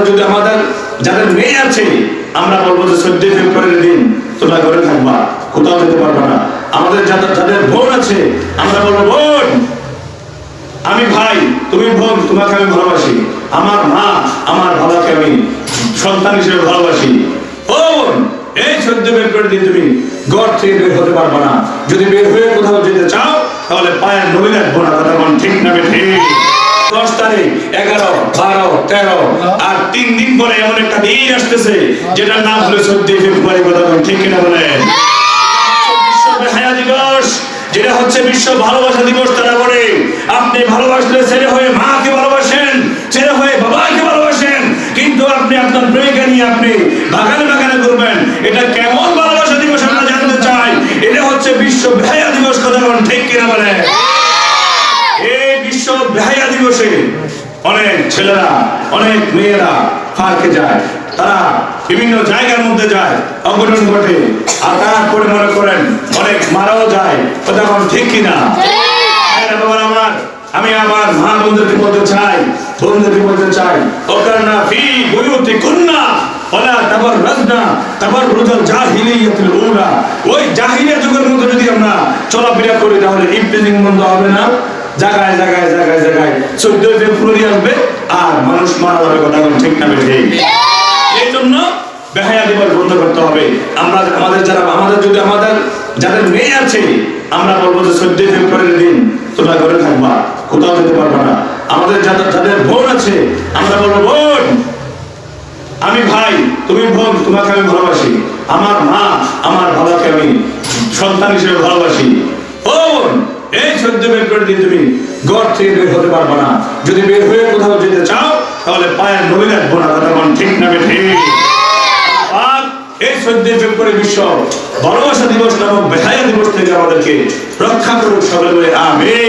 যদি আমাদের যাদের মেয়ে আছে, আমরা বলবো যে 14 ফেব্রুয়ারির দিন তোমরা ঘরে থাকবা, কোথাও যেতে পারবা না। আমাদের যাদের বোন আছে, আমরা বলবো বোন, আমি ভাই, তুমি বোন, তোমাকে আমি ভালোবাসি। আমার মা, আমার বাবাকে আমি সন্তান হিসেবে ভালোবাসি। ও বোন, এই 14 ফেব্রুয়ারি দিন তুমি ঘর থেকে বের হতে পারবা না। যদি বের হয়ে কোথাও যেতে চাও, তাহলে পায়ের নলি রাখবো না। কথা বল ঠিক না ঠিক? 10 তারিখ, 11, 12, 13 আর 3 দিন পরে এমন একটা দিন আসতেছে যেটার নাম হলো 14 ফেব্রুয়ারি। কথা বল ঠিক কিনা বলেন? বিশ্ব বেহায়া দিবস, যেটা হচ্ছে বিশ্ব ভালোবাসা দিবস। তারা বলে আপনি ভালোবাসলে ছেলে হয়ে মাকে ভালোবাসেন, ছেলে হয়ে বাবাকে ভালোবাসেন, কিন্তু আপনি আপনার প্রেমিকা নিয়ে আপনি বাগানে বাগানে ঘুরবেন। এটা কেমন ভালোবাসা দিবস আমরা জানতে চাই। এটা হচ্ছে বিশ্ব বেহায়া দিবস। কথা বল ঠিক কিনা বলেন? এই বিশ্ব বেহায়া দিবসে অনেক ছেলেরা, অনেক মেয়েরা পার্কে যায়, তারা বিভিন্ন জায়গার মধ্যে যায়, অঘটন ঘটে, আর তারপরে মনে করেন অনেক মারাও যায়। কথা বল ঠিক কিনা? আমার আমি আমার মা বোনদেরকে বলতে চাই, বোনদেরকে বলতে চাই, ওকারনা ফি বুয়ুতিকুন্না ওয়ালা তাবাররাজনা তাবাররুজাল জাহিলিয়াতিল উলা। ওই জাহিলিয়া যুগের মধ্যে যদি আমরা চলাফেরা করি, তাহলে ইফতিজিং বন্ধ হবে না। জায়গায় জায়গায় জায়গায় জায়গায় 14 ফেব্রুয়ারি আসবে আর মানুষ মারা যাবে। কথা বল ঠিক না ঠিক? এই জন্য বেহায়া দিবস বন্ধ করতে হবে। আমাদের যাদের মেয়ে আছে, আমরা বলবো যে 14 ফেব্রুয়ারির দিন তোমরা ঘরে থাকবা, কোথাও যেতে পারবা না। আমাদের যাদের বোন আছে, আমরা বলবো বোন, আমি ভাই, তুমি বোন, তোমাকে আমি ভালোবাসি। আমার মা, আমার বাবাকে আমি সন্তান হিসেবে ভালোবাসি। ও বোন, এই 14 ফেব্রুয়ারি দিন তুমি ঘর থেকে বের হতে পারবা না। যদি বের হয়ে কোথাও যেতে চাও, তাহলে পায়ের নলি রাখবো না। কথা বল ঠিক না ঠিক? এই 14 ফেব্রুয়ারি বিশ্ব ভালোবাসা দিবস নামক বেহায়া দিবস থেকে আমাদেরকে রক্ষা করুক। সবাই বলে আমিন।